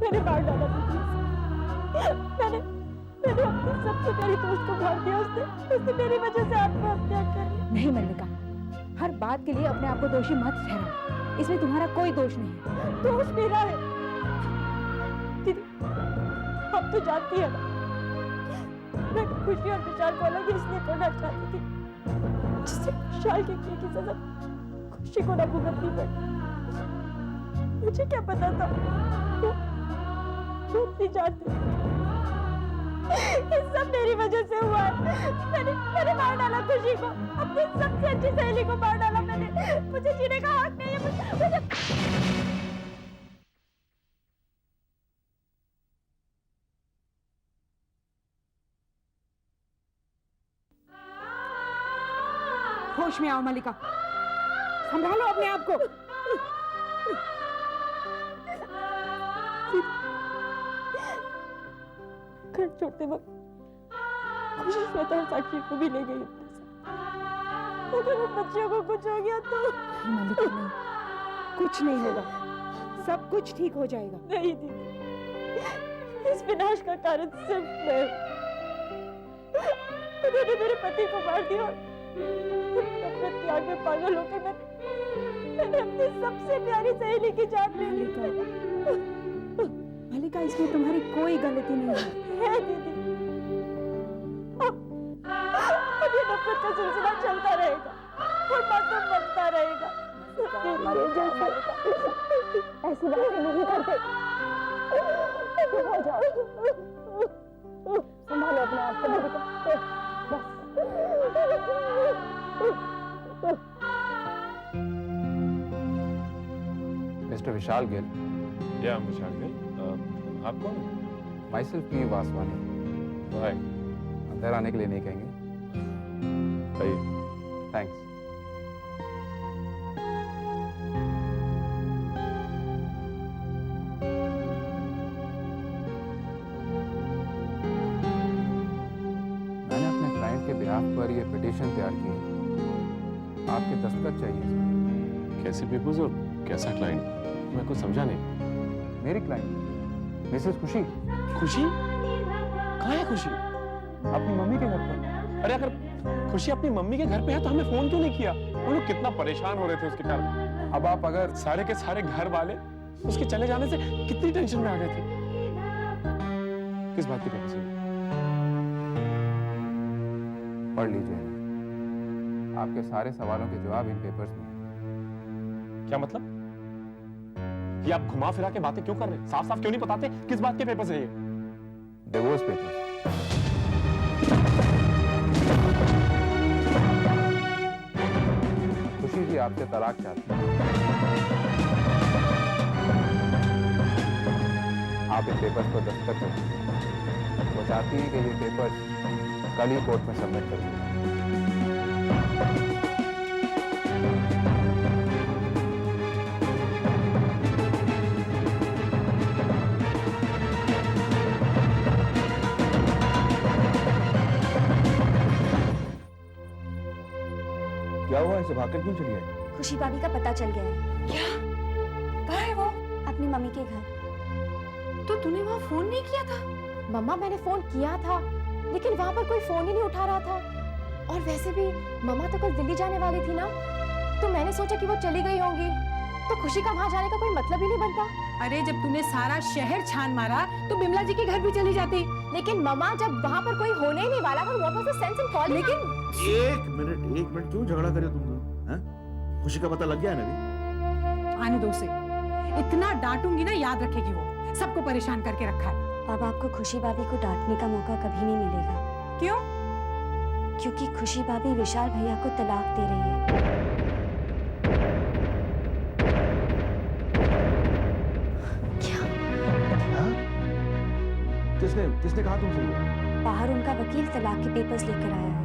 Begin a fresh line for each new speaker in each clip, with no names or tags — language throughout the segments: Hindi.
मैंने मार डाला दीदी। मैंने मैंने अपनी सबसे प्यारी दोस्त को मार दिया। उसने मेरी वजह से आत्महत्या कर ली।
नहीं मल्लिका, हर बात के लिए अपने आप को दोषी मत ठहराओ। इसमें तुम्हारा कोई दोष नहीं है।
दोष मेरा है दीदी। अब तो जानती है ना, मैं खुशी और विशाल को अलग इसलिए करना चाहती थी जिससे विशाल के किए की सजा खुशी को ना भुगतनी पड़े। मुझे क्या पता था वो नहीं जानती। ये सब मेरी वजह से हुआ है। मैंने मार डाला खुशी को, अपनी सबसे अच्छी सहेली को मार डाला मैंने। मुझे जीने का हक नहीं है। मुझे
होश में आओ मल्लिका, संभालो अपने आप को।
घर छोड़ते वक्त खुशी श्वेता और साक्षी को भी ले गई अपने साथ। अगर उन बच्चियों को कुछ हो गया तो?
मल्लिका नहीं, कुछ नहीं होगा, सब कुछ ठीक हो जाएगा।
नहीं दीदी, इस विनाश का कारण सिर्फ मैं हूं। उन्होंने मेरे पति को मार दिया और नफरत की आग में पागल होकर मैंने अपनी सबसे प्यारी सहेली की जान ले ली।
मल्लिका, इसमें तुम्हारी कोई गलती नहीं है
दीदी। अब ये नफरत का सिलसिला चलता रहेगा और मातम बनता रहेगा। ऐसी बातें नहीं करते। हो जाओ, संभालो अपने आप को मल्लिका।
मिस्टर विशाल गिल।
या विशाल गिल। आप कौन?
Myself P Vaswani.
Hi.
अंदर आने के लिए नहीं कहेंगे? थैंक्स। मैंने अपने क्लाइंट के बिहाफ पर यह पिटीशन तैयार की है। आपके दस्तखत चाहिए इसमें।
कैसे पेपर्स और कैसा क्लाइंट? मैं कुछ समझा नहीं।
मेरी क्लाइंट मिसेस खुशी।
खुशी? कहाँ है खुशी?
अपनी मम्मी के घर पर।
अरे अगर खुशी अपनी मम्मी के घर पे है तो हमें फोन क्यों नहीं किया? हम लोग कितना परेशान हो रहे थे उसके कारण।
अब आप अगर
सारे के सारे घर वाले उसके चले जाने से कितनी टेंशन में आ गए थे। किस बात की पेपर से?
पढ़ लीजिए, आपके सारे सवालों के जवाब इन पेपर्स में हैं।
क्या मतलब? ये आप घुमा फिरा के बातें क्यों कर रहे हैं? साफ साफ क्यों नहीं बताते किस बात के पेपर है ये?
Divorce paper. खुशी जी आपसे तलाक चाहती है। आप इन पेपर्स पर दस्तखत करें। वो चाहती है कि ये पेपर्स कल ही कोर्ट में सबमिट कर दें। क्या हुआ? इसे भागकर क्यों चली आई?
खुशी भाभी का पता चल गया है।
क्या? कहाँ है वो?
अपनी मम्मी के घर।
तो तूने वहाँ फोन नहीं किया था?
मम्मा, मैंने फोन किया था लेकिन वहाँ पर कोई फोन ही नहीं उठा रहा था। और वैसे भी मम्मा तो कल दिल्ली जाने वाली थी ना, तो मैंने सोचा कि वो चली गई होंगी, तो खुशी का वहाँ जाने का कोई मतलब ही नहीं बनता।
अरे जब तूने सारा शहर छान मारा तो बिमला जी के घर भी चली जाती।
लेकिन मम्मा, जब वहाँ पर कोई होने ही नहीं वाला था, what was the sense in calling?
लेकिन
एक मिनट क्यों झगड़ा करे तुम दोनों? हैं? खुशी का पता लग गया है ना?
आने दो उसे, इतना डांटूंगी ना याद रखेगी वो, सबको परेशान करके रखा है।
अब आपको खुशी भाभी को डांटने का मौका कभी नहीं मिलेगा।
क्यों?
क्योंकि खुशी भाभी विशाल भैया को तलाक दे रही है।
किसने कहा तुमसे?
बाहर उनका वकील तलाक के पेपर्स लेकर आया है।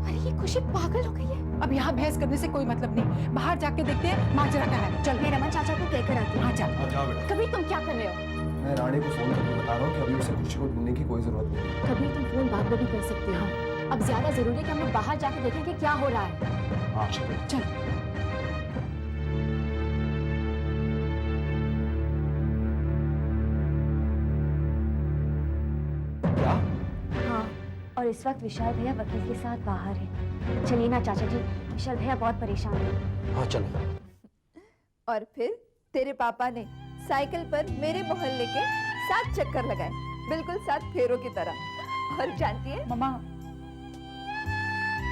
अरे ये खुशी पागल हो गई है। अब यहाँ बहस करने से कोई मतलब नहीं, बाहर जाके देखते हैं माजरा क्या है। चल,
मैं रमन चाचा को कहकर आती हूँ।
हाँ जा।
जाओ बेटा।
कभी तुम क्या कर रहे हो?
मैं रानी को फोन करके बता रहा हूँ कि अभी उसे खुशी को ढूंढने की कोई जरूरत नहीं।
कभी तुम फोन बाद में भी कर सकते हो। अब ज्यादा जरूरी है कि हम लोग बाहर जाकर देखें कि क्या हो रहा है।
हाँ
चल।
और इस वक्त विशाल भैया वकील के साथ बाहर हैं। चलिए ना चाचा जी, विशाल भैया बहुत परेशान हैं।
हाँ चलो।
और फिर तेरे पापा ने साइकिल पर मेरे मोहल्ले के 7 चक्कर लगाए, बिल्कुल 7 फेरों की तरह। और जानती है
मम्मा,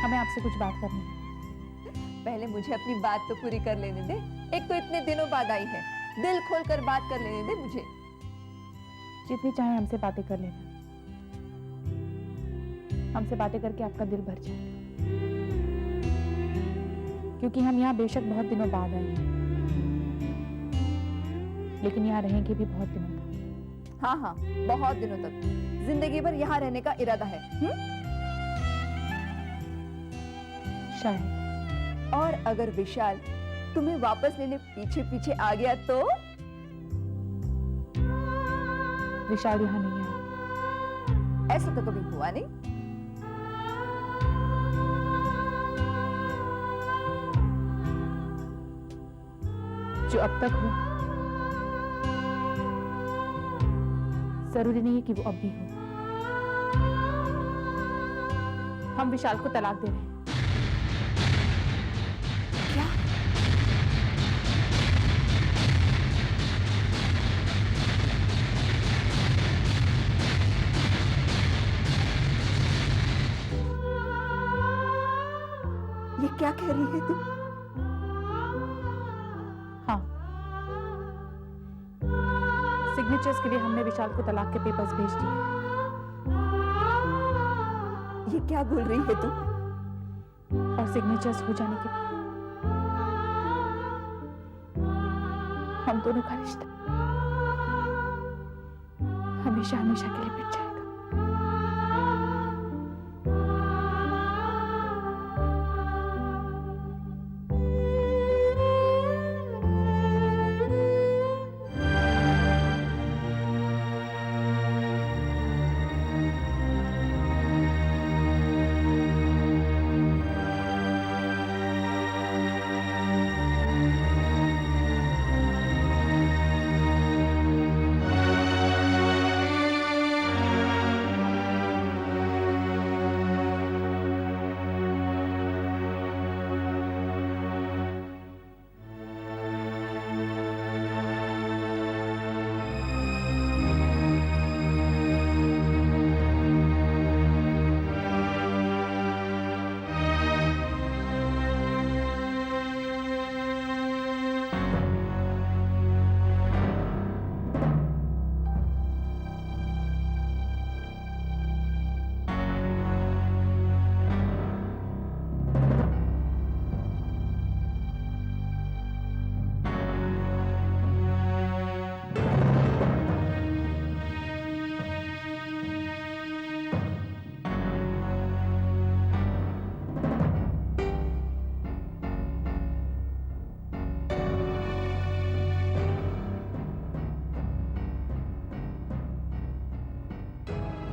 हमें आपसे कुछ बात करनी है।
पहले मुझे अपनी बात तो पूरी कर लेने दे। एक तो इतने दिनों बाद आई है, दिल खोलकर बात कर लेने दे मुझे।
जितनी चाहे हमसे बातें कर लेना, हमसे बातें करके आपका दिल भर जाएगा, क्योंकि हम यहाँ बेशक बहुत दिनों बाद आए हैं, लेकिन यहाँ रहेंगे भी बहुत दिनों तक।
हाँ हाँ, बहुत दिनों तक, जिंदगी भर यहाँ रहने का इरादा है।
शायद।
और अगर विशाल तुम्हें वापस लेने पीछे पीछे आ गया तो?
विशाल यहाँ नहीं है।
ऐसा तो कभी हुआ नहीं।
जो अब तक हो, जरूरी नहीं है कि वो अब भी हो। हम विशाल को तलाक दे रहे हैं।
क्या? ये क्या कह रही है तू?
हाँ, सिग्नेचर्स के लिए हमने विशाल को तलाक के पेपर्स भेज दिए।
ये क्या बोल रही है तू?
और सिग्नेचर्स हो जाने के बाद हम दोनों का रिश्ता हमेशा हमेशा के लिए मिट जाएगा।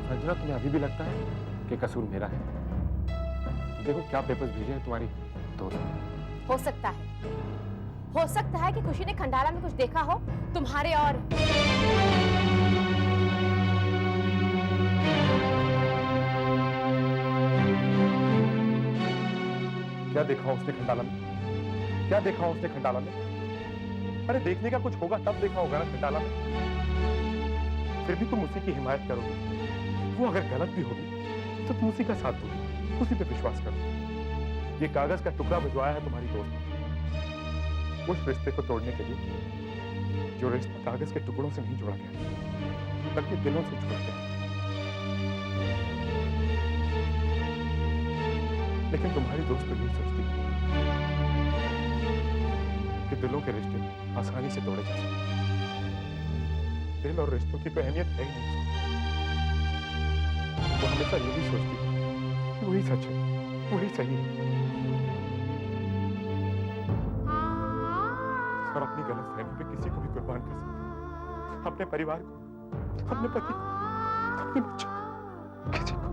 संजना, तुम्हें अभी भी लगता है कि कसूर मेरा है? देखो क्या पेपर्स भेजे हैं तुम्हारी दोस्त।
हो सकता है कि खुशी ने खंडाला में कुछ देखा हो तुम्हारे और
क्या देखा उसने खंडाला में? क्या देखा उसने खंडाला में? अरे देखने का कुछ होगा तब देखा होगा ना खंडाला में। फिर भी तुम उसी की हिमायत करोगे। वो अगर गलत भी होगी तो तुम उसी का साथ दोगे, उसी पे विश्वास करो। ये कागज का टुकड़ा भिजवाया है तुम्हारी दोस्त ने उस रिश्ते को तोड़ने के लिए जो रिश्ता कागज के टुकड़ों से नहीं जोड़ा गया बल्कि दिलों से जुड़ा गया। लेकिन तुम्हारी दोस्त तो नहीं सोचती कि दिलों के रिश्ते आसानी से तोड़े जा सकते। दिल और रिश्तों की कोई अहमियत है ही नहीं। वो हमेशा यही सोचती कि वही सच है, वही सही है। और अपनी गलतफहमी पे किसी को भी कुर्बान कर सकती है। अपने परिवार को, अपने पति को, अपने बच्चों को, किसी को।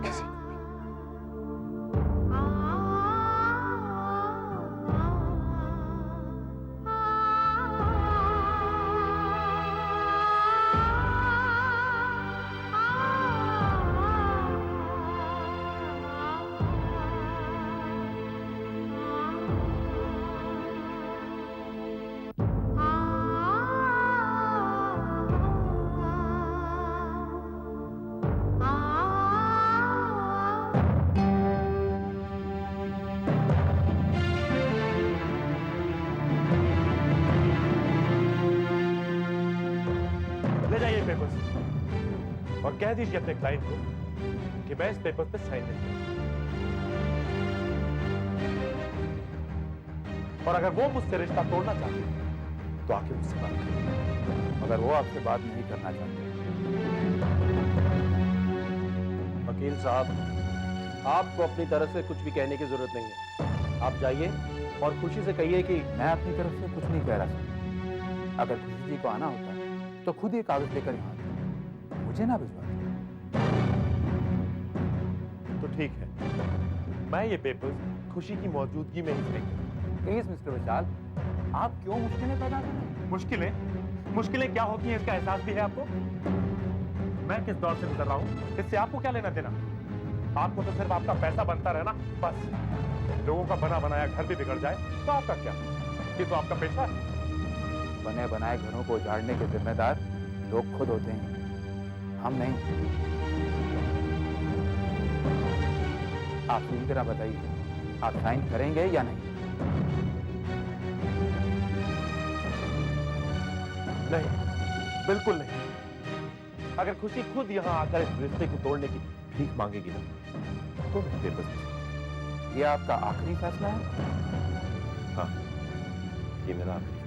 किसी को भी। और कह दीजिए अपने क्लाइंट को कि मैं इस पेपर पे साइन नहीं करूंगा। और अगर वो मुझसे रिश्ता तोड़ना चाहते हैं तो आके मुझसे बात करें।
मगर वो आपसे बात नहीं करना चाहते।
वकील साहब, आपको अपनी तरफ से कुछ भी कहने की जरूरत नहीं है। आप जाइए और खुशी से कहिए कि
मैं अपनी तरफ से कुछ नहीं कह रहा सर। अगर खुशी जी को आना होता तो खुद ये कागज लेकर यहाँ आते, मुझे ना भिजवाते।
तो ठीक है, मैं ये पेपर्स खुशी की मौजूदगी में ही साइन करूंगा।
प्लीज मिस्टर विशाल, आप क्यों मुश्किलें पैदा कर रहे हैं?
मुश्किलें क्या होती हैं इसका एहसास भी है आपको? मैं किस दौर से गुजर रहा हूँ इससे आपको क्या लेना देना? आपको तो सिर्फ आपका पैसा बनता रहना बस। लोगों का बना बनाया घर भी बिगड़ जाए तो आपका क्या? ये तो आपका पेशा है।
बने बनाए घरों को उजाड़ने के जिम्मेदार लोग खुद होते हैं, हम नहीं। आप पूरी तरह बताइए, आप साइन करेंगे या नहीं?
नहीं, बिल्कुल नहीं। अगर खुशी खुद यहाँ आकर इस रिश्ते को तोड़ने की भीख मांगेगी ना तो मैं पेपर्स।
ये आपका आखिरी फैसला है?
हाँ, ये मेरा आखिरी फैसला है।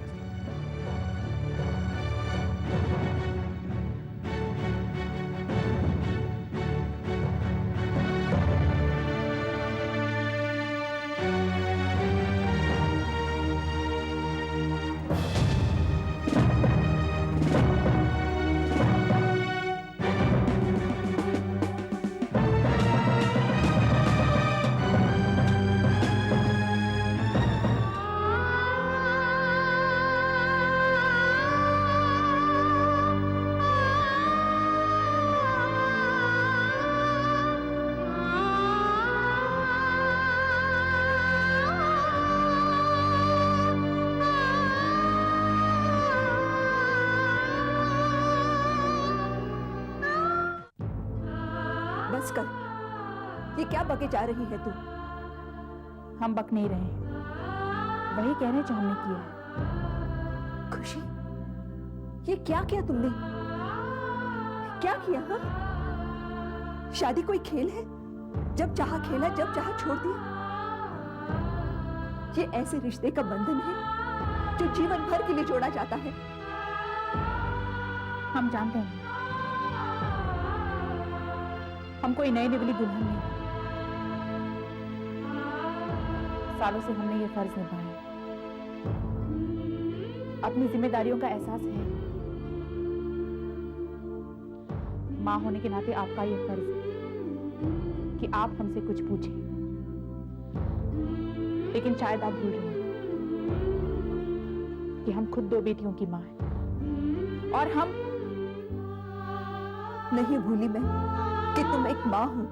बस कर, ये क्या बके जा रही है तू?
हम बक नहीं रहे, वही कह रहे जो हमने किया है।
खुशी, ये क्या किया तुमने? क्या किया? हाँ, शादी कोई खेल है? जब चाहा खेला, जब चाहा छोड़ दिया। ये ऐसे रिश्ते का बंधन है जो जीवन भर के लिए जोड़ा जाता है।
हम जानते हैं हम कोई नई निवली दुल्हन नहीं, सालों से हमने ये फर्ज निभाया। अपनी जिम्मेदारियों का एहसास है। मां होने के नाते आपका ये फर्ज है कि आप हमसे कुछ पूछें, लेकिन शायद आप भूल रहे हैं कि हम खुद 2 बेटियों की मां हैं और हम
नहीं भूली मैं कि तुम एक मां हो,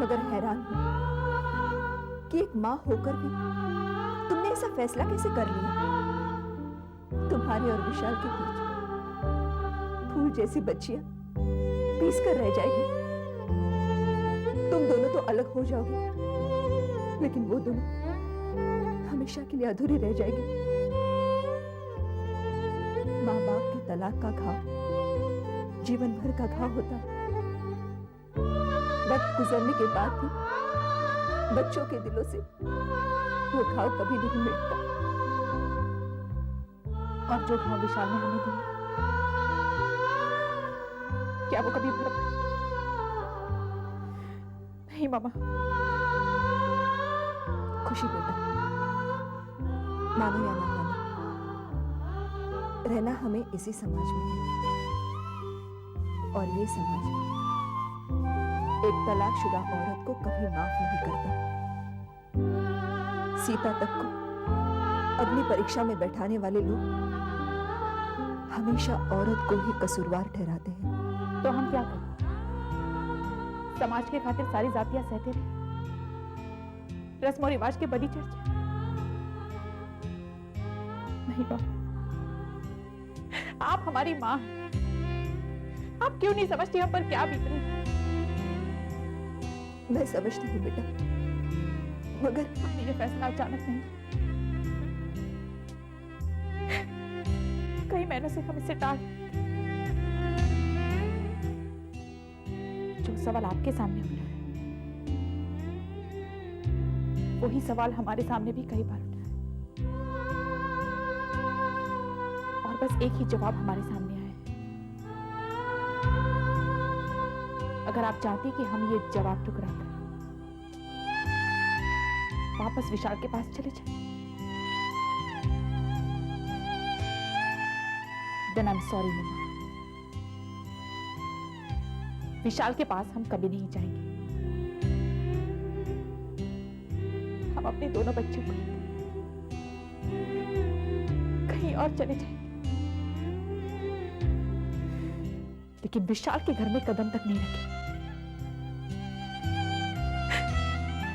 मगर हैरान हूं कि एक मां होकर भी तुमने ऐसा फैसला कैसे कर लिया? तुम्हारे और विशाल के बीच फूल जैसी बच्चियां पीस कर रह जाएगी। तुम दोनों तो अलग हो जाओगे, लेकिन वो दोनों हमेशा के लिए अधूरी रह जाएगी। माँ बाप के तलाक का घाव जीवन भर का घाव होता है। वक्त गुजरने के बाद भी बच्चों के दिलों से वो घाव कभी नहीं मिटता।
और जो घाव विशाल ने हमें दिए, क्या वो कभी भर पाएंगे? नहीं मामा।
खुशी बेटा, मानो या ना मानो, रहना हमें इसी समाज में है। और ये समाज एक तलाकशुदा औरत को कभी माफ नहीं करता। सीता तक को अग्नि परीक्षा में बैठाने वाले लोग हमेशा औरत को ही कसूरवार ठहराते हैं।
तो हम क्या करें? समाज के खातिर सारी जातियां सहते रहे, रस्म और रिवाज के बड़ी चर्चा? नहीं बाबा, आप हमारी मां हैं। आप क्यों नहीं समझती हम पर क्या बीत रही है?
मैं समझती हूँ बेटा, मगर
हमने ये फैसला अचानक नहीं, कई महीनों से हम इसे टाल। सवाल आपके सामने उठा है, वही सवाल हमारे सामने भी कई बार उठा है, और बस एक ही जवाब हमारे सामने आया है। अगर आप चाहती कि हम ये जवाब ठुकरा कर वापस विशाल के पास चले जाएं, देन आई एम सॉरी मम्मा, विशाल के पास हम कभी नहीं जाएंगे। हम अपने दोनों बच्चों को कहीं और चले जाएंगे, लेकिन विशाल के घर में कदम तक नहीं रखेंगे।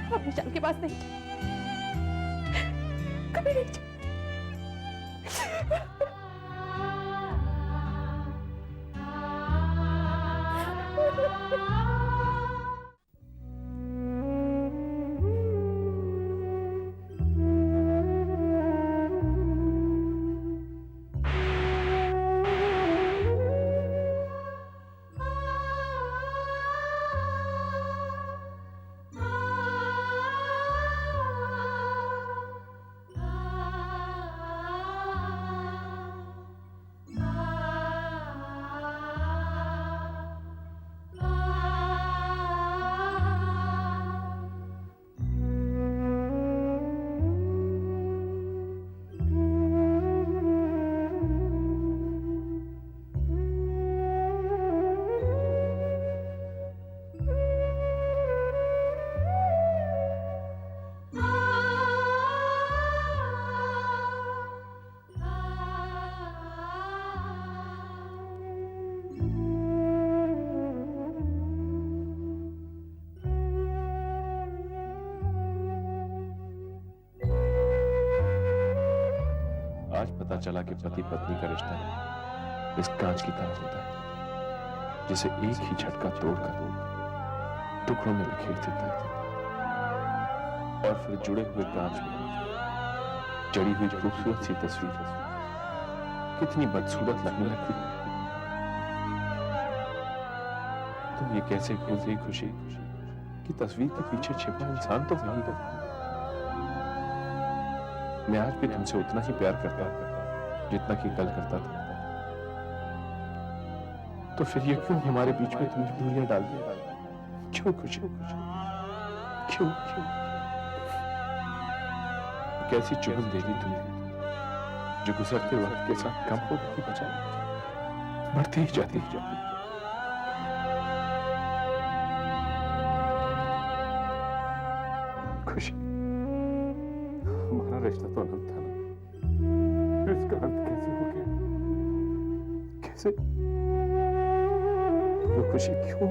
हम विशाल के पास नहीं जाएंगे, कभी नहीं जाएंगे।
आज पता चला कि पति पत्नी का रिश्ता इस कांच की तरह होता है, जिसे एक ही झटका तोड़कर टुकड़ों में बिखेर देता है, और फिर जुड़े हुए कांच में जड़ी हुई खूबसूरत सी तस्वीर कितनी बदसूरत लगने लगती है। तुम ये कैसे भूल गई खुशी कि तस्वीर के पीछे छिपा इंसान तो वही है। मैं आज भी तुमसे उतना ही प्यार करता जितना कि कल करता था, तो फिर ये क्यों हमारे बीच में तुमने दूरियां डाल दी? क्यों खुशी? क्यों? कैसी चुभन दे दी तुमने, जो गुजरते वक्त के साथ कम हो गई बजाय बढ़ती ही जाती। खुशी, हमारा रिश्ता तो अनंत था ना, इसका अंत कैसे हो गया? कैसे? वो खुशी क्यों?